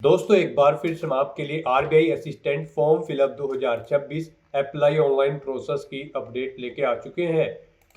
दोस्तों एक बार फिर से हम आपके लिए RBI assistant form fill up 2026 apply online process की अपडेट लेके आ चुके हैं।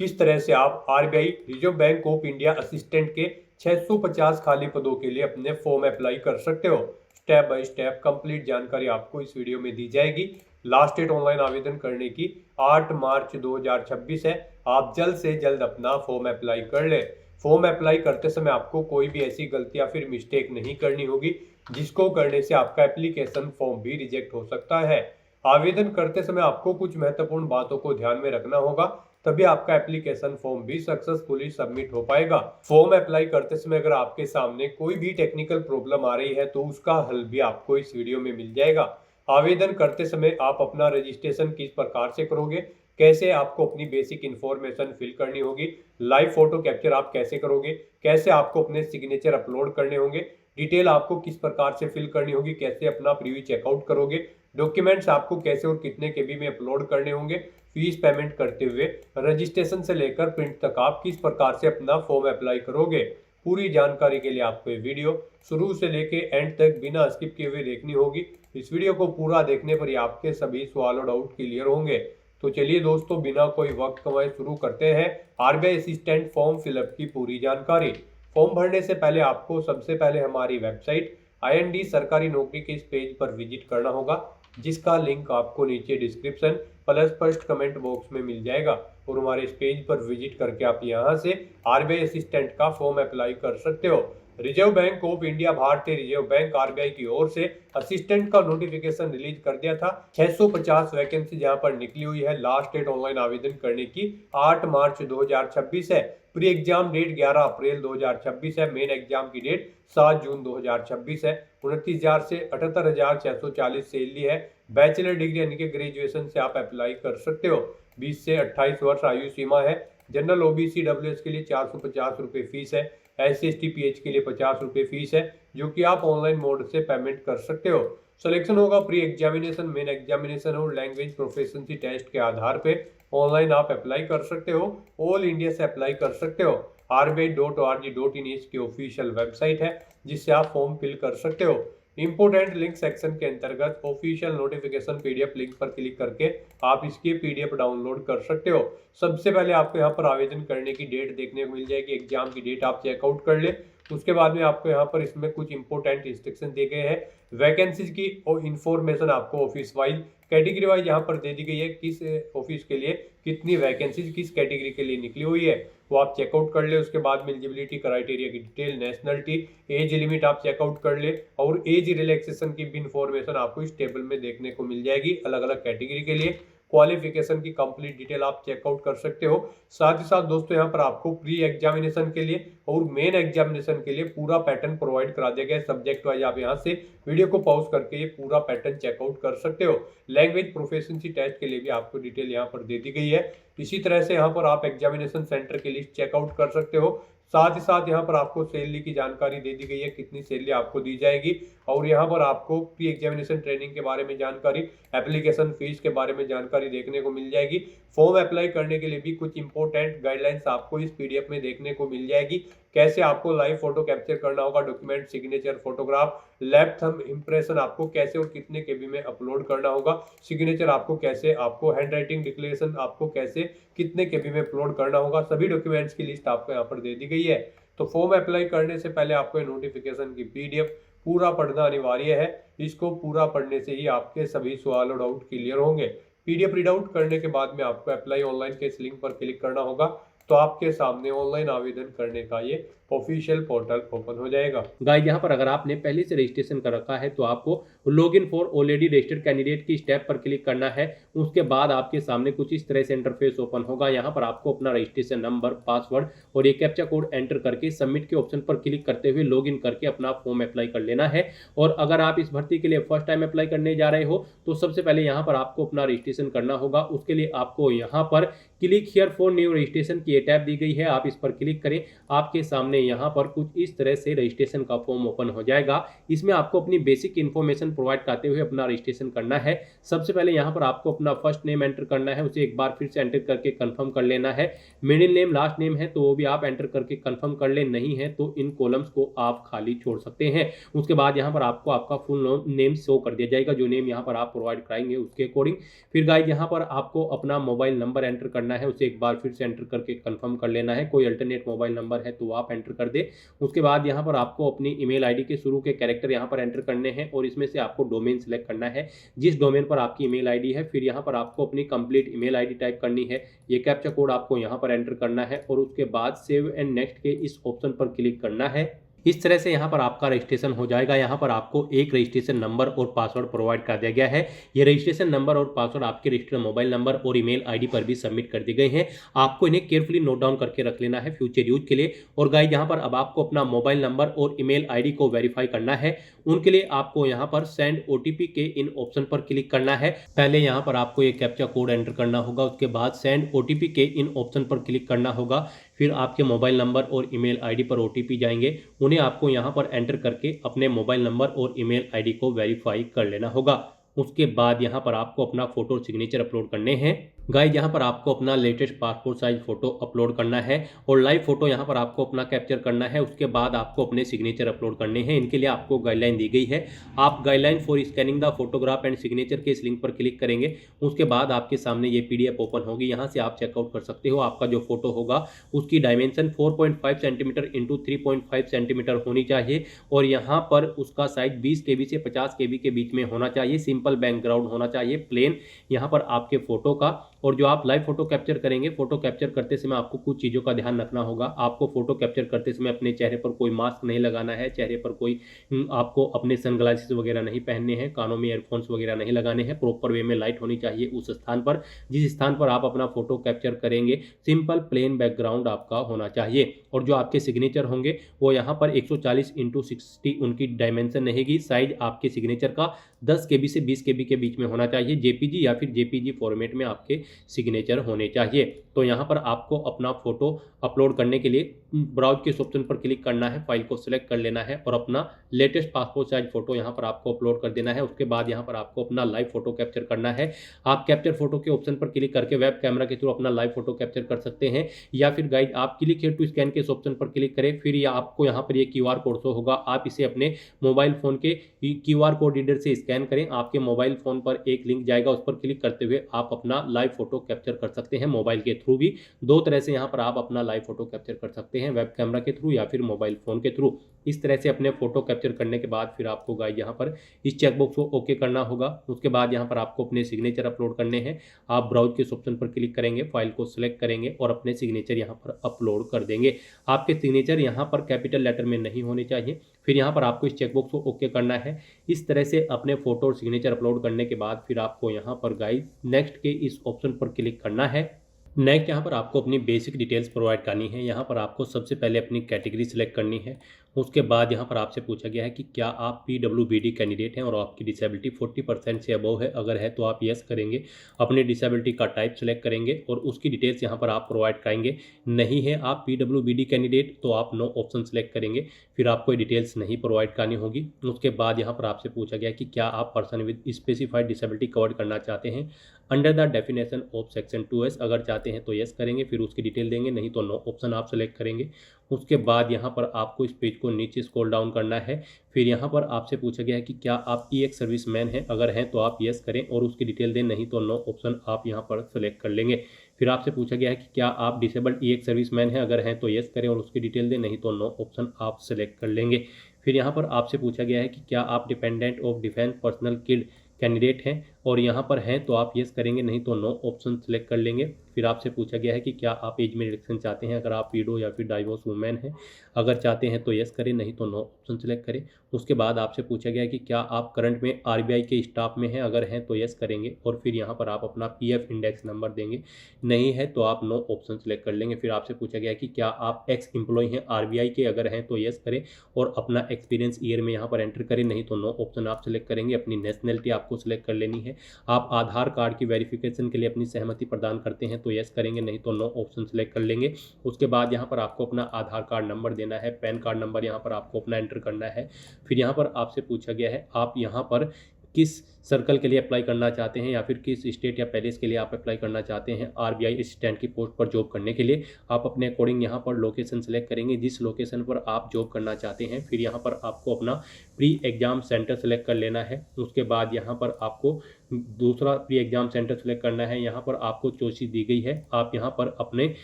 किस तरह से आप RBI reserve bank of India assistant के 650 खाली पदों के लिए अपने फॉर्म अप्लाई कर सकते हो। स्टेप बाय स्टेप कंप्लीट जानकारी आपको इस वीडियो में दी जाएगी। लास्ट डेट ऑनलाइन आवेदन करने की 8 मार्च 2026 है। आप जल्द से जल्द अपना फॉर्म अप्लाई कर ले। फॉर्म अप्लाई करते समय आपको कोई भी ऐसी गलती या फिर मिस्टेक नहीं करनी होगी जिसको करने से आपका एप्लीकेशन फॉर्म भी रिजेक्ट हो सकता है। आवेदन करते समय आपको कुछ महत्वपूर्ण बातों को ध्यान में रखना होगा, तभी आपका एप्लीकेशन फॉर्म भी सक्सेसफुली सबमिट हो पाएगा। फॉर्म अप्लाई करते समय अगर आपके सामने कोई भी टेक्निकल प्रॉब्लम आ रही है तो उसका हल भी आपको इस वीडियो में मिल जाएगा। आवेदन करते समय आप अपना रजिस्ट्रेशन किस प्रकार से करोगे, कैसे आपको अपनी बेसिक इंफॉर्मेशन फिल करनी होगी, लाइव फोटो कैप्चर आप कैसे करोगे, कैसे आपको अपने सिग्नेचर अपलोड करने होंगे, डिटेल आपको किस प्रकार से फिल करनी होगी, कैसे अपना प्रीव्यू चेकआउट करोगे, डॉक्यूमेंट्स आपको कैसे और कितने केबी में अपलोड करने होंगे, फीस पेमेंट करते हुए रजिस्ट्रेशन से लेकर प्रिंट तक आप किस प्रकार से अपना फॉर्म अप्लाई करोगे। पूरी जानकारी के लिए आपको ये वीडियो शुरू से लेके एंड तक बिना स्किप किए हुए देखनी होगी। इस वीडियो को पूरा देखने पर ही आपके सभी सवाल और डाउट क्लियर होंगे। तो चलिए दोस्तों बिना कोई वक्त गंवाए शुरू करते हैं आरबीआई असिस्टेंट फॉर्म फिलअप की पूरी जानकारी। फॉर्म भरने से पहले आपको सबसे पहले हमारी वेबसाइट IND सरकारी नौकरी के इस पेज पर विजिट करना होगा, जिसका लिंक आपको नीचे description plus first comment box में मिल जाएगा। और हमारे इस पेज पर विजिट करके आप यहां से आरबीआई असिस्टेंट का फॉर्म अप्लाई कर सकते हो। रिजर्व बैंक ऑफ इंडिया भारतीय रिजर्व बैंक आरबीआई की ओर से असिस्टेंट का नोटिफिकेशन रिलीज कर दिया था। 650 वैकेंसी जहां पर निकली हुई है। लास्ट डेट ऑनलाइन आवेदन करने की 8 मार्च 2026 है। प्री एग्जाम डेट 11 अप्रैल 2026 है। मेन एग्जाम की डेट 7 जून 2026 है। 29,000 से 78,640 सैलरी है। बैचलर डिग्री यानी कि ग्रेजुएशन से आप अप्लाई कर सकते हो। 20 से 28 वर्ष आयु सीमा है। जनरल ओबीसी डब्ल्यूएस के लिए 450 रुपये फीस है। SC ST PH के लिए 50 रुपये फीस है, जो कि आप ऑनलाइन मोड से पेमेंट कर सकते हो। सिलेक्शन होगा प्री एग्जामिनेशन, मेन एग्जामिनेशन और लैंग्वेज प्रोफिशिएंसी पे टेस्ट के आधार पे। ऑनलाइन आप अप्लाई कर सकते हो, ऑल इंडिया से अप्लाई कर सकते हो। rbi.org.in इसकी ऑफिशियल वेबसाइट है, जिससे आप फॉर्म फिल कर सकते हो। इंपोर्टेंट लिंक सेक्शन के अंतर्गत ऑफिशियल नोटिफिकेशन PDF लिंक पर क्लिक करके आप इसकी PDF डाउनलोड कर सकते हो। सबसे पहले आपको यहाँ पर आवेदन करने की डेट देखने को मिल जाएगी। एग्जाम की डेट आप चेकआउट कर ले। उसके बाद में आपको यहाँ पर इसमें कुछ इंपोर्टेंट इंस्ट्रक्शन दिए गए हैं। वैकेंसीज की और इन्फॉर्मेशन आपको ऑफिस वाइज, कैटेगरी वाइज यहाँ पर दे दी गई है। किस ऑफिस के लिए कितनी वैकेंसीज किस कैटेगरी के लिए निकली हुई है वो आप चेकआउट कर ले। उसके बाद में एलिजिबिलिटी क्राइटेरिया की डिटेल, नेशनलिटी, एज लिमिट आप चेकआउट कर ले और एज रिलैक्सेशन की भी इंफॉर्मेशन आपको इस टेबल में देखने को मिल जाएगी अलग अलग कैटेगरी के लिए। क्वालिफिकेशन की कंप्लीट डिटेल आप चेकआउट कर सकते हो। साथ ही साथ दोस्तों यहाँ पर आपको प्री एग्जामिनेशन के लिए और मेन एग्जामिनेशन के लिए पूरा पैटर्न प्रोवाइड करा दिया गया है। सब्जेक्ट वाइज आप यहाँ से वीडियो को पॉज करके ये पूरा पैटर्न चेकआउट कर सकते हो। लैंग्वेज प्रोफिशिएंसी टेस्ट के लिए भी आपको डिटेल यहाँ पर दे दी गई है। इसी तरह से यहाँ पर आप एग्जामिनेशन सेंटर की लिस्ट चेकआउट कर सकते हो। साथ ही साथ यहाँ पर आपको सैलरी की जानकारी दे दी गई है, कितनी सैलरी आपको दी जाएगी। और यहाँ पर आपको प्री एग्जामिनेशन ट्रेनिंग के बारे में जानकारी, एप्लीकेशन फीस के बारे में जानकारी देखने को मिल जाएगी। फॉर्म अप्लाई करने के लिए भी कुछ इंपॉर्टेंट गाइडलाइंस आपको इस PDF में देखने को मिल जाएगी। कैसे आपको लाइव फोटो कैप्चर करना होगा, document, signature, photograph, left thumb impression आपको कैसे और कितने केबी में अपलोड करना होगा, सिग्नेचर आपको कैसे, आपको हैंड राइटिंग डिक्लेरेशन आपको कैसे कितने केबी में अपलोड करना होगा, सभी डॉक्यूमेंट्स की लिस्ट आपको यहाँ पर दे दी गई है। तो फॉर्म अप्लाई करने से पहले आपको नोटिफिकेशन की PDF पूरा पढ़ना अनिवार्य है। इसको पूरा पढ़ने से ही आपके सभी सवाल और डाउट क्लियर होंगे। PDF रीड आउट करने के बाद में आपको अप्लाई ऑनलाइन के इस लिंक पर क्लिक करना होगा, तो आपके सामने ऑनलाइन आवेदन करने का ये ऑफिशियल पोर्टल ओपन हो जाएगा। गाइस यहाँ पर अगर आपने पहले से रजिस्ट्रेशन कर रखा है तो आपको login for already registered candidate की स्टेप पर क्लिक करना है। उसके बाद आपके सामने कुछ इस तरह से इंटरफेस ओपन होगा। यहाँ पर आपको अपना रजिस्ट्रेशन नंबर, पासवर्ड और एक कैप्चा कोड एंटर करके सबमिट के ऑप्शन पर क्लिक करते हुए लॉगिन करके अपना फॉर्म अप्लाई कर लेना है। और अगर आप इस भर्ती के लिए फर्स्ट टाइम अप्लाई करने जा रहे हो तो सबसे पहले यहाँ पर आपको अपना रजिस्ट्रेशन करना होगा। उसके लिए आपको यहाँ पर click here for new registration की ये टैब दी गई है, आप इस पर क्लिक करें। आपके सामने यहाँ पर कुछ इस तरह से रजिस्ट्रेशन का फॉर्म ओपन हो जाएगा। इसमें आपको अपनी बेसिक इन्फॉर्मेशन प्रोवाइड करते हुए अपना रजिस्ट्रेशन करना है। सबसे पहले यहाँ पर आपको अपना फर्स्ट नेम एंटर करना है, उसे एक बार फिर से एंटर करके कंफर्म कर लेना है। मिडिल नेम, लास्ट नेम है तो वो भी आप एंटर करके कंफर्म कर ले, नहीं है तो इन कॉलम्स को आप खाली छोड़ सकते हैं। उसके बाद यहाँ पर आपको आपका फुल नेम शो कर दिया जाएगा, जो नेम यहाँ पर आप प्रोवाइड कराएंगे उसके अकॉर्डिंग। फिर गाइस यहाँ पर आपको अपना मोबाइल नंबर एंटर करना है, उसे एक बार फिर से एंटर करके कंफर्म कर लेना है। कोई अल्टरनेट मोबाइल नंबर है तो आप एंटर कर दे। उसके बाद यहाँ पर आपको अपनी ईमेल आईडी के शुरू के कैरेक्टर यहाँ पर एंटर करने हैं और इसमें से आपको डोमेन सिलेक्ट करना है, जिस डोमेन पर आपकी ईमेल आईडी है। फिर यहाँ पर आपको अपनी कंप्लीट ईमेल आईडी टाइप करनी है, ये कैप्चा कोड आपको यहाँ पर एंटर करना है और उसके बाद सेव एंड नेक्स्ट के इस ऑप्शन पर क्लिक करना है। इस तरह से यहाँ पर आपका रजिस्ट्रेशन हो जाएगा। यहाँ पर आपको एक रजिस्ट्रेशन नंबर और पासवर्ड प्रोवाइड कर दिया गया है। ये रजिस्ट्रेशन नंबर और पासवर्ड आपके रजिस्टर्ड मोबाइल नंबर और ईमेल आईडी पर भी सबमिट कर दिए गए हैं। आपको इन्हें केयरफुली नोट डाउन करके रख लेना है फ्यूचर यूज के लिए। और गाइस यहाँ पर अब आपको अपना मोबाइल नंबर और ईमेल आईडी को वेरीफाई करना है। उनके लिए आपको यहाँ पर सेंड ओटीपी के इन ऑप्शन पर क्लिक करना है। पहले यहाँ पर आपको ये कैप्चा कोड एंटर करना होगा, उसके बाद सेंड ओटीपी के इन ऑप्शन पर क्लिक करना होगा। फिर आपके मोबाइल नंबर और ईमेल आईडी पर ओटीपी जाएंगे, उन्हें आपको यहाँ पर एंटर करके अपने मोबाइल नंबर और ईमेल आईडी को वेरीफाई कर लेना होगा। उसके बाद यहाँ पर आपको अपना फोटो और सिग्नेचर अपलोड करने हैं। गाइस यहाँ पर आपको अपना latest passport size photo upload करना है और लाइव फोटो यहाँ पर आपको अपना कैप्चर करना है। उसके बाद आपको अपने सिग्नेचर अपलोड करने हैं। इनके लिए आपको गाइडलाइन दी गई है। आप guideline for scanning the photograph and signature के इस लिंक पर क्लिक करेंगे। उसके बाद आपके सामने ये पीडीएफ ओपन होगी, यहाँ से आप चेकआउट कर सकते हो। आपका जो फोटो होगा उसकी डायमेंशन 4.5 सेंटीमीटर इंटू 3.5 सेंटीमीटर होनी चाहिए और यहाँ पर उसका साइज 20 KB से 50 KB के बीच में होना चाहिए। सिंपल बैकग्राउंड होना चाहिए, प्लेन यहाँ पर आपके फोटो का। और जो आप लाइव फोटो कैप्चर करेंगे, फोटो कैप्चर करते समय आपको कुछ चीज़ों का ध्यान रखना होगा। आपको फोटो कैप्चर करते समय अपने चेहरे पर कोई मास्क नहीं लगाना है, चेहरे पर कोई आपको अपने सनग्लासेस वगैरह नहीं पहनने हैं, कानों में ईयरफोन्स वगैरह नहीं लगाने हैं। प्रॉपर वे में लाइट होनी चाहिए उस स्थान पर जिस स्थान पर आप अपना फोटो कैप्चर करेंगे। सिंपल प्लेन बैकग्राउंड आपका होना चाहिए। और जो आपके सिग्नेचर होंगे वो यहाँ पर 140x60 उनकी डायमेंशन रहेगी। साइज आपके सिग्नेचर का 10 KB से 20 KB के बीच में होना चाहिए। जेपीजी या फिर जेपीजी फॉर्मेट में आपके सिग्नेचर होने चाहिए। तो यहाँ पर आपको अपना फोटो अपलोड करने के लिए ब्राउज के ऑप्शन पर क्लिक करना है, फाइल को सिलेक्ट कर लेना है और अपना लेटेस्ट पासपोर्ट साइज फोटो यहाँ पर आपको अपलोड कर देना है। उसके बाद यहाँ पर आपको अपना लाइव फोटो कैप्चर करना है। आप कैप्चर फोटो के ऑप्शन पर क्लिक करके वेब कैमरा के थ्रू अपना लाइव फोटो कैप्चर कर सकते हैं, या फिर गाइड आप क्लिक हियर टू स्कैन के इस ऑप्शन पर क्लिक करें। फिर आपको यहाँ पर ये QR कोड शो होगा, आप इसे अपने मोबाइल फोन के QR कोड रीडर से स्कैन करें। आपके मोबाइल फोन पर एक लिंक जाएगा, उस पर क्लिक करते हुए आप अपना लाइव फोटो कैप्चर कर सकते हैं। मोबाइल के थ्रू भी दो तरह से यहाँ पर आप अपना लाइव फोटो कैप्चर कर सकते हैं, वेब कैमरा के थ्रू या फिर मोबाइल फोन के थ्रू। इस तरह से अपने फोटो कैप्चर करने के बाद फिर आपको गाइस यहाँ पर इस चेकबॉक्स को ओके करना होगा। उसके बाद यहाँ पर आपको अपने सिग्नेचर अपलोड करने हैं। आप ब्राउज के ऑप्शन पर क्लिक करेंगे, फाइल को सिलेक्ट करेंगे और अपने सिग्नेचर यहाँ पर अपलोड कर देंगे। आपके सिग्नेचर यहाँ पर कैपिटल लेटर में नहीं होने चाहिए। फिर यहाँ पर आपको इस चेकबॉक्स को ओके करना है। इस तरह से अपने फोटो और सिग्नेचर अपलोड करने के बाद फिर आपको यहाँ पर गाइस नेक्स्ट के इस ऑप्शन पर क्लिक करना है। नेक्स्ट यहाँ पर आपको अपनी बेसिक डिटेल्स प्रोवाइड करनी है। यहाँ पर आपको सबसे पहले अपनी कैटेगरी सिलेक्ट करनी है। उसके बाद यहाँ पर आपसे पूछा गया है कि क्या आप PWBD कैंडिडेट हैं और आपकी डिसेबिलिटी 40% से अबव है। अगर है तो आप यस करेंगे, अपनी डिसेबिलिटी का टाइप सेलेक्ट करेंगे और उसकी डिटेल्स यहाँ पर आप प्रोवाइड कराएंगे। नहीं है आप PWBD कैंडिडेट तो आप नो ऑप्शन सेलेक्ट करेंगे, फिर आपको डिटेल्स नहीं प्रोवाइड करनी होगी। उसके बाद यहाँ पर आपसे पूछा गया कि क्या आप person with specified disability cover करना चाहते हैं under the definition of section 2S। अगर चाहते हैं तो यस करेंगे, फिर उसकी डिटेल देंगे, नहीं तो नो ऑप्शन आप सेलेक्ट करेंगे। उसके बाद यहाँ पर आपको इस पेज को नीचे स्क्रॉल डाउन करना है। फिर यहाँ पर आपसे पूछा गया है कि क्या आप EX सर्विस मैन हैं। अगर हैं तो आप यस करें और उसकी डिटेल दें, नहीं तो नो ऑप्शन आप यहाँ पर सेलेक्ट कर लेंगे। फिर आपसे पूछा गया है कि क्या आप डिसेबल्ड EX सर्विस मैन हैं। अगर हैं तो यस करें और उसकी डिटेल दें, नहीं तो नो ऑप्शन आप सेलेक्ट कर लेंगे। फिर यहाँ पर आपसे पूछा गया है कि क्या आप dependent of defence personnel killed candidate हैं और यहाँ पर हैं तो आप यस करेंगे, नहीं तो नो ऑप्शन सेलेक्ट कर लेंगे। फिर आपसे पूछा गया है कि क्या आप एज में रिडक्शन चाहते हैं। अगर आप विडो या फिर डाइवोर्स वुमेन हैं, अगर चाहते हैं तो यस करें, नहीं तो नो ऑप्शन सेलेक्ट करें। उसके बाद आपसे पूछा गया है कि क्या आप करंट में RBI के स्टाफ में हैं। अगर हैं तो यस करेंगे और फिर यहाँ पर आप अपना PF इंडेक्स नंबर देंगे, नहीं है तो आप नो ऑप्शन सेलेक्ट कर लेंगे। फिर आपसे पूछा गया है कि क्या आप एक्स एम्प्लॉय हैं RBI के। अगर हैं तो यस करें और अपना एक्सपीरियंस ईयर में यहाँ पर एंटर करें, नहीं तो नो ऑप्शन आप सेलेक्ट करेंगे। अपनी नेशनलिटी आपको सेलेक्ट कर लेनी है। आप आधार कार्ड की वेरिफिकेशन के लिए अपनी सहमति प्रदान करते हैं तो यस करेंगे, नहीं तो नो ऑप्शन सेलेक्ट कर लेंगे। उसके बाद यहाँ पर आपको अपना आधार कार्ड नंबर देना है, पैन कार्ड नंबर यहाँ पर आपको अपना एंटर करना है। फिर यहाँ पर आपसे पूछा गया है आप यहाँ पर किस सर्कल के लिए अप्लाई करना चाहते हैं या फिर किस स्टेट या पैलेस के लिए आप अप्लाई करना चाहते हैं आरबीआई असिस्टेंट की पोस्ट पर जॉब करने के लिए। आप अपने अकॉर्डिंग यहाँ पर लोकेशन सेलेक्ट करेंगे, जिस लोकेशन पर आप जॉब करना चाहते हैं। फिर यहाँ पर आपको अपना प्री एग्जाम सेंटर सेलेक्ट कर लेना है। उसके बाद यहाँ पर आपको दूसरा प्री एग्जाम सेंटर सेलेक्ट करना है। यहाँ पर आपको चॉइस दी गई है, आप यहाँ पर अपने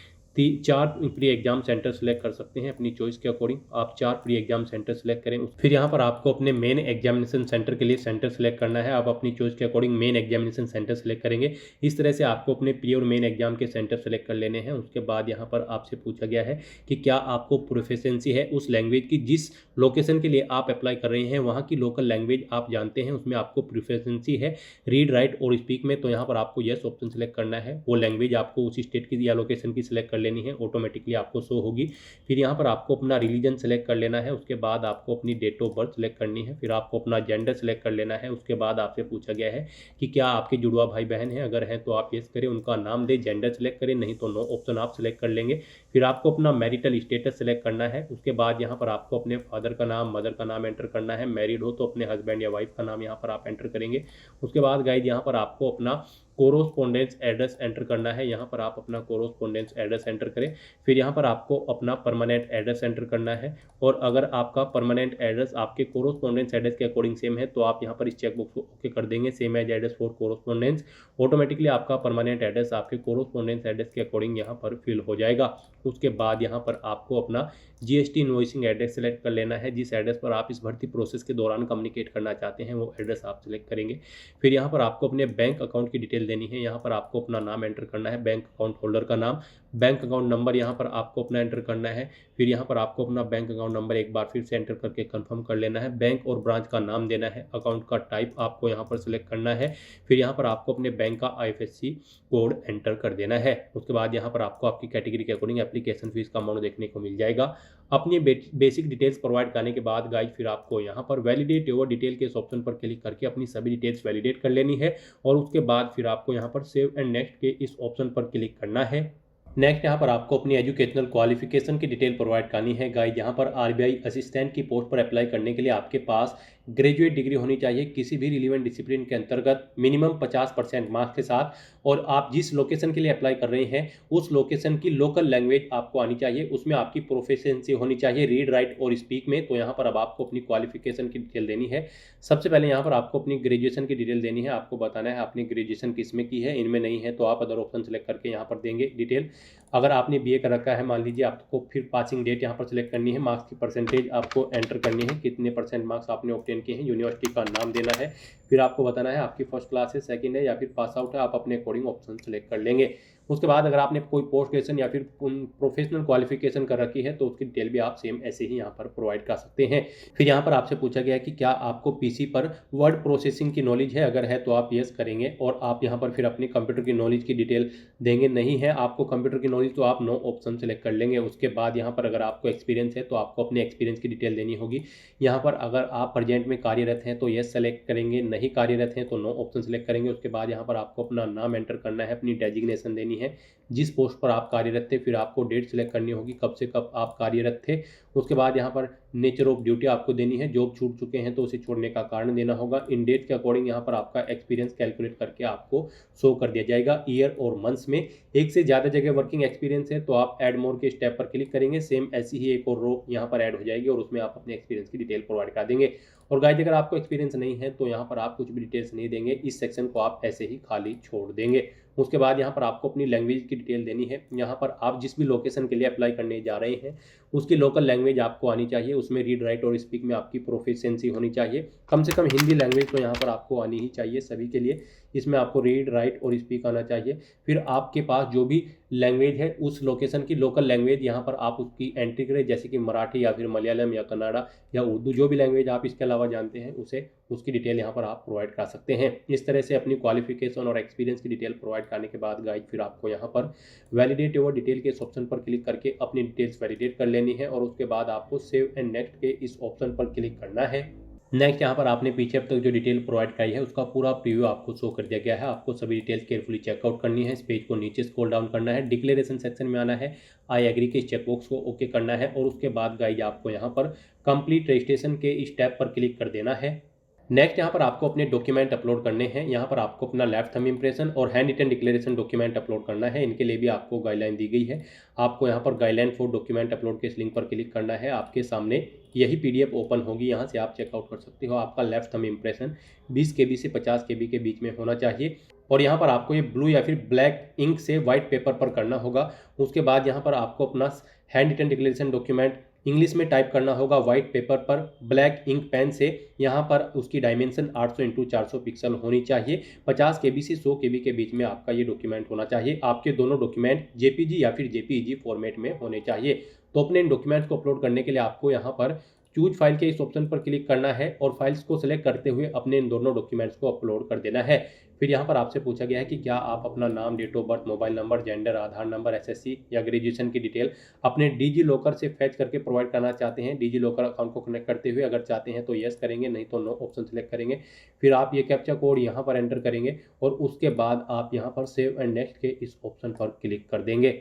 4 प्री एग्जाम सेंटर सेलेक्ट कर सकते हैं अपनी चॉइस के अकॉर्डिंग। आप 4 प्री एग्जाम सेंटर सेलेक्ट करें। फिर यहाँ पर आपको अपने मेन एग्जामिनेशन सेंटर के लिए सेंटर सेलेक्ट करना है। आप अपनी चॉइस के according main examination centre select करेंगे। इस तरह से आपको अपने प्री और मेन एग्जाम के सेंटर सेलेक्ट कर लेने हैं। उसके बाद यहाँ पर आपसे पूछा गया है कि क्या आपको प्रोफिशिएंसी है उस लैंग्वेज की जिस लोकेशन के लिए आप अप्लाई कर रहे हैं, वहाँ की लोकल लैंग्वेज आप जानते हैं, उसमें आपको प्रोफिशिएंसी है रीड राइट और स्पीक में। तो यहाँ पर आपको यस ऑप्शन सेलेक्ट करना है। वो लैंग्वेज आपको उसी स्टेट की या लोकेशन की सिलेक्ट कर लेनी है, ऑटोमेटिकली आपको शो होगी। फिर यहाँ पर आपको अपना रिलीजन सेलेक्ट कर लेना है। उसके बाद आपको अपनी डेट ऑफ बर्थ सेलेक्ट करनी है। फिर आपको अपना जेंडर सेलेक्ट कर लेना है। उसके बाद आपसे पूछा गया है कि क्या आपके जुड़वा भाई बहन हैं, अगर हैं तो आप यस करें, उनका नाम दे, जेंडर सेलेक्ट करें, नहीं तो नो ऑप्शन आप सेलेक्ट कर लेंगे। फिर आपको अपना मैरिटल स्टेटस सेलेक्ट करना है। उसके बाद यहाँ पर आपको अपने फादर का नाम, मदर का नाम एंटर करना है। मैरिड हो तो अपने हस्बैंड या वाइफ का नाम यहाँ पर आप एंटर करेंगे। उसके बाद गाइड यहाँ पर आपको अपना कोरोस्पोंडेंस एड्रेस एंटर करना है। यहाँ पर आप अपना कोरोस्पोंडेंस एड्रेस एंटर करें। फिर यहाँ पर आपको अपना परमानेंट एड्रेस एंटर करना है। और अगर आपका परमानेंट एड्रेस आपके कोरोस्पोंडेंस एड्रेस के अकॉर्डिंग सेम है तो आप यहाँ पर इस चेकबॉक्स को ओके कर देंगे, same as address for correspondence. Automatically आपका परमानेंट एड्रेस आपके कोरोस्पोंडेंस एड्रेस के अकॉर्डिंग यहाँ पर फिल हो जाएगा। उसके बाद यहाँ पर आपको अपना जीएसटी इनवॉइसिंग एड्रेस सेलेक्ट कर लेना है। जिस एड्रेस पर आप इस भर्ती प्रोसेस के दौरान कम्युनिकेट करना चाहते हैं वो एड्रेस आप सेलेक्ट करेंगे। फिर यहाँ पर आपको अपने बैंक अकाउंट की डिटेल देनी है। यहाँ पर आपको अपना नाम एंटर करना है, बैंक अकाउंट होल्डर का नाम, बैंक अकाउंट नंबर यहाँ पर आपको अपना एंटर करना है। फिर यहाँ पर आपको अपना बैंक अकाउंट नंबर एक बार फिर से एंटर करके कंफर्म कर लेना है। बैंक और ब्रांच का नाम देना है, अकाउंट का टाइप आपको यहाँ पर सिलेक्ट करना है। फिर यहाँ पर आपको अपने बैंक का आईएफएससी कोड एंटर कर देना है। उसके बाद यहाँ पर आपको आपकी कैटेगरी के अकॉर्डिंग एप्लीकेशन फीस का अमाउंट देखने को मिल जाएगा। अपनी बेसिक डिटेल्स प्रोवाइड करने के बाद गाइस फिर आपको यहाँ पर वैलिडेट योर डिटेल के इस ऑप्शन पर क्लिक करके अपनी सभी डिटेल्स वैलिडेट कर लेनी है। और उसके बाद फिर आपको यहाँ पर सेव एंड नेक्स्ट के इस ऑप्शन पर क्लिक करना है। नेक्स्ट यहाँ पर आपको अपनी एजुकेशनल क्वालिफिकेशन की डिटेल प्रोवाइड करनी है। गाइस यहाँ पर आरबीआई असिस्टेंट की पोस्ट पर अप्लाई करने के लिए आपके पास ग्रेजुएट डिग्री होनी चाहिए किसी भी रिलीवेंट डिसिप्लिन के अंतर्गत मिनिमम 50% मार्क्स के साथ। और आप जिस लोकेशन के लिए अप्लाई कर रहे हैं उस लोकेशन की लोकल लैंग्वेज आपको आनी चाहिए, उसमें आपकी प्रोफिशिएंसी होनी चाहिए रीड राइट और स्पीक में। तो यहाँ पर अब आपको अपनी क्वालिफिकेशन की डिटेल देनी है। सबसे पहले यहाँ पर आपको अपनी ग्रेजुएशन की डिटेल देनी है। आपको बताना है आपने ग्रेजुएशन किस में की है, इनमें नहीं है तो आप अदर ऑप्शन सेलेक्ट करके यहाँ पर देंगे डिटेल। अगर आपने बीए कर रखा है मान लीजिए, आपको फिर पासिंग डेट यहाँ पर सिलेक्ट करनी है। मार्क्स की परसेंटेज आपको एंटर करनी है, कितने % मार्क्स आपने ऑब्टेन किए हैं, यूनिवर्सिटी का नाम देना है। फिर आपको बताना है आपकी फर्स्ट क्लास है, सेकंड है या फिर पास आउट है, आप अपने अकॉर्डिंग ऑप्शन सेलेक्ट कर लेंगे। उसके बाद अगर आपने कोई पोस्ट ग्रेजुएशन या फिर प्रोफेशनल क्वालिफिकेशन कर रखी है तो उसकी डिटेल भी आप सेम ऐसे ही यहाँ पर प्रोवाइड कर सकते हैं। फिर यहाँ पर आपसे पूछा गया है कि क्या आपको पीसी पर वर्ड प्रोसेसिंग की नॉलेज है, अगर है तो आप यस करेंगे। और आप यहाँ पर फिर अपनी कंप्यूटर की नॉलेज की डिटेल देंगे, नहीं है आपको कंप्यूटर की नॉलेज तो आप नो ऑप्शन सेलेक्ट कर लेंगे। उसके बाद यहाँ पर अगर आपको एक्सपीरियंस है तो आपको अपने एक्सपीरियंस की डिटेल देनी होगी। यहाँ पर अगर आप प्रेजेंट में कार्यरत हैं तो यस सेलेक्ट करेंगे, नहीं कार्यरत हैं तो नो ऑप्शन सेलेक्ट करेंगे। उसके बाद यहाँ पर आपको अपना नाम एंटर करना है, अपनी डेजिग्नेशन देनी है, जिस पोस्ट पर आप कार्यरत थे। फिर आपको डेट सेलेक्ट करनी होगी कब से कब आप कार्यरत थे। उसके बाद यहाँ पर नेचर ऑफ ड्यूटी आपको देनी है, जॉब छूट चुके हैं तो उसे छोड़ने का कारण देना होगा। इन डेट के अकॉर्डिंग यहाँ पर आपका एक्सपीरियंस कैलकुलेट करके आपको शो कर दिया जाएगा। ईयर और मंथ्स में एक से ज़्यादा जगह वर्किंग एक्सपीरियंस है तो आप ऐड मोर के स्टेप पर क्लिक करेंगे, सेम ऐसी ही एक और रो यहाँ पर ऐड हो जाएगी और उसमें आप अपने एक्सपीरियंस की डिटेल प्रोवाइड कर देंगे। और गाइस अगर आपको एक्सपीरियंस नहीं है तो यहाँ पर आप कुछ भी डिटेल्स नहीं देंगे, इस सेक्शन को आप ऐसे ही खाली छोड़ देंगे। उसके बाद यहाँ पर आपको अपनी लैंग्वेज की डिटेल देनी है। यहाँ पर आप जिस भी लोकेशन के लिए अप्लाई करने जा रहे हैं उसकी लोकल लैंग्वेज आपको आनी चाहिए, उसमें रीड राइट और स्पीक में आपकी प्रोफिशिएंसी होनी चाहिए। कम से कम हिंदी लैंग्वेज तो यहाँ पर आपको आनी ही चाहिए सभी के लिए, इसमें आपको रीड राइट और स्पीक आना चाहिए। फिर आपके पास जो भी लैंग्वेज है उस लोकेशन की लोकल लैंग्वेज यहाँ पर आप उसकी एंट्री करें, जैसे कि मराठी या फिर मलयालम या कन्नड़ा या उर्दू, जो भी लैंग्वेज आप इसके अलावा जानते हैं उसे उसकी डिटेल यहाँ पर आप प्रोवाइड कर सकते हैं। इस तरह से अपनी क्वालिफिकेशन और एक्सपीरियंस की डिटेल प्रोवाइड करने के बाद गाइड फिर आपको यहाँ पर वैलिडेट योर डिटेल के इस ऑप्शन पर क्लिक करके अपनी डिटेल्स वैलिडेट कर लेनी है। और उसके बाद आपको सेव एंड नेक्स्ट के इस ऑप्शन पर क्लिक करना है। नेक्स्ट यहाँ पर आपने पीछे अब तक जो डिटेल प्रोवाइड कराई है उसका पूरा प्रीव्यू आपको शो कर दिया गया है। आपको सभी डिटेल्स केयरफुली चेकआउट करनी है। इस पेज को नीचे स्क्रॉल डाउन करना है, डिक्लेरेशन सेक्शन में आना है, आई एग्री के चेकबॉक्स को ओके करना है और उसके बाद गाइज आपको यहाँ पर कंप्लीट रजिस्ट्रेशन के स्टेप पर क्लिक कर देना है। नेक्स्ट यहाँ पर आपको अपने डॉक्यूमेंट अपलोड करने हैं। यहाँ पर आपको अपना लेफ्ट थंब इंप्रेशन और hand written declaration document upload करना है। इनके लिए भी आपको गाइडलाइन दी गई है। आपको यहाँ पर गाइडलाइन फॉर डॉक्यूमेंट अपलोड के इस लिंक पर क्लिक करना है। आपके सामने यही PDF ओपन होगी, यहाँ से आप चेकआउट कर सकते हो। आपका लेफ्ट थंब इंप्रेशन 20 KB से 50 KB के बीच में होना चाहिए और यहाँ पर आपको ये ब्लू या फिर ब्लैक इंक से व्हाइट पेपर पर करना होगा। उसके बाद यहाँ पर आपको अपना hand written declaration document English में टाइप करना होगा व्हाइट पेपर पर ब्लैक इंक पेन से। यहाँ पर उसकी डायमेंशन 800x400 पिक्सल होनी चाहिए। 50 KB से 100 KB के बीच में आपका ये डॉक्यूमेंट होना चाहिए। आपके दोनों डॉक्यूमेंट JPG या फिर JPEG फॉर्मेट में होने चाहिए। तो अपने इन डॉक्यूमेंट्स को अपलोड करने के लिए आपको यहाँ पर चूज फाइल के इस ऑप्शन पर क्लिक करना है और फाइल्स को सिलेक्ट करते हुए अपने इन दोनों डॉक्यूमेंट्स को अपलोड कर देना है। फिर यहाँ पर आपसे पूछा गया है कि क्या आप अपना नाम, date of birth, mobile number, gender, Aadhaar number, SSC या ग्रेजुएशन की डिटेल अपने डिजी लॉकर से फैच करके प्रोवाइड करना चाहते हैं। डिजी लॉकर अकाउंट को कनेक्ट करते हुए अगर चाहते हैं तो यस करेंगे, नहीं तो नो ऑप्शन सेलेक्ट करेंगे। फिर आप ये कैप्चा कोड यहाँ पर एंटर करेंगे और उसके बाद आप यहाँ पर सेव एंड नेक्स्ट के इस ऑप्शन पर क्लिक कर देंगे।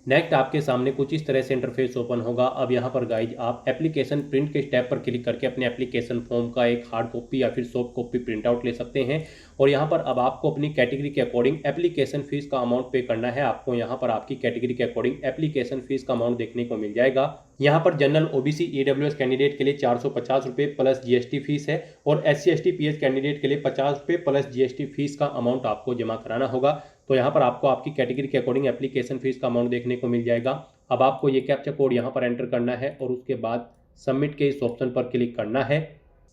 नेक्स्ट आपके सामने कुछ इस तरह से इंटरफेस ओपन होगा। अब यहाँ पर गाइज आप एप्लीकेशन प्रिंट के स्टेप पर क्लिक करके अपने एप्लीकेशन फॉर्म का एक हार्ड कॉपी या फिर सॉफ्ट कॉपी प्रिंट आउट ले सकते हैं और यहाँ पर अब आपको अपनी कैटेगरी के अकॉर्डिंग एप्लीकेशन फीस का अमाउंट पे करना है। आपको यहाँ पर आपकी कैटेगरी के अकॉर्डिंग एप्लीकेशन फीस का अमाउंट देखने को मिल जाएगा। यहाँ पर जनरल OBC EWS कैंडिडेट के लिए 450 रुपये प्लस GST फीस है और SC ST PH कैंडिडेट के लिए 50 रुपये प्लस GST फीस का अमाउंट आपको जमा कराना होगा। तो यहाँ पर आपको आपकी कैटेगरी के अकॉर्डिंग एप्लीकेशन फीस का अमाउंट देखने को मिल जाएगा। अब आपको ये कैप्चा कोड यहाँ पर एंटर करना है और उसके बाद सबमिट के इस ऑप्शन पर क्लिक करना है।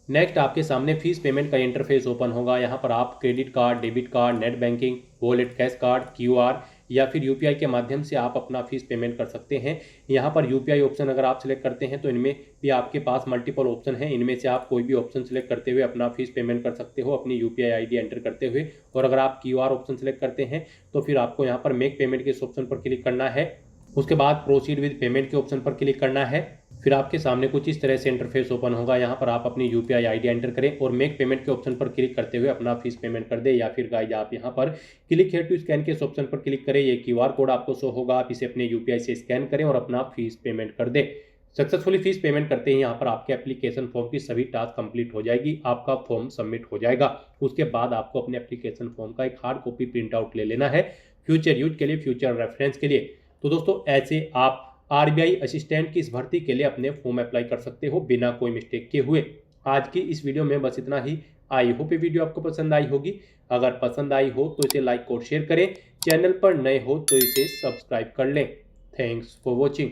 नेक्स्ट आपके सामने फीस पेमेंट का इंटरफेस ओपन होगा। यहाँ पर आप credit card, debit card, net banking, wallet, cash card, QR या फिर UPI के माध्यम से आप अपना फीस पेमेंट कर सकते हैं। यहाँ पर UPI ऑप्शन अगर आप सिलेक्ट करते हैं तो इनमें भी आपके पास मल्टीपल ऑप्शन हैं। इनमें से आप कोई भी ऑप्शन सिलेक्ट करते हुए अपना फीस पेमेंट कर सकते हो अपनी UPI ID एंटर करते हुए। और अगर आप QR ऑप्शन सिलेक्ट करते हैं तो फिर आपको यहाँ पर मेक पेमेंट के इस ऑप्शन पर क्लिक करना है। उसके बाद प्रोसीड विद पेमेंट के ऑप्शन पर क्लिक करना है। फिर आपके सामने कुछ इस तरह से इंटरफेस ओपन होगा। यहाँ पर आप अपनी UPI ID एंटर करें और मेक पेमेंट के ऑप्शन पर क्लिक करते हुए अपना फीस पेमेंट कर दें। या फिर गाइज आप यहाँ पर क्लिक हेयर टू स्कैन के इस ऑप्शन पर क्लिक करें। ये QR कोड आपको शो होगा, आप इसे अपने UPI से स्कैन करें और अपना फीस पेमेंट कर दें। सक्सेसफुली फीस पेमेंट करते ही यहाँ पर आपके एप्लीकेशन फॉर्म की सभी टास्क कंप्लीट हो जाएगी, आपका फॉर्म सबमिट हो जाएगा। उसके बाद आपको अपने एप्लीकेशन फॉर्म का एक हार्ड कॉपी प्रिंट आउट ले लेना है फ्यूचर यूज के लिए, फ्यूचर रेफरेंस के लिए। तो दोस्तों ऐसे आप RBI असिस्टेंट की इस भर्ती के लिए अपने फॉर्म अप्लाई कर सकते हो बिना कोई मिस्टेक किए हुए। आज की इस वीडियो में बस इतना ही। आई होप ये वीडियो आपको पसंद आई होगी। अगर पसंद आई हो तो इसे लाइक और शेयर करें। चैनल पर नए हो तो इसे सब्सक्राइब कर लें। Thanks for watching.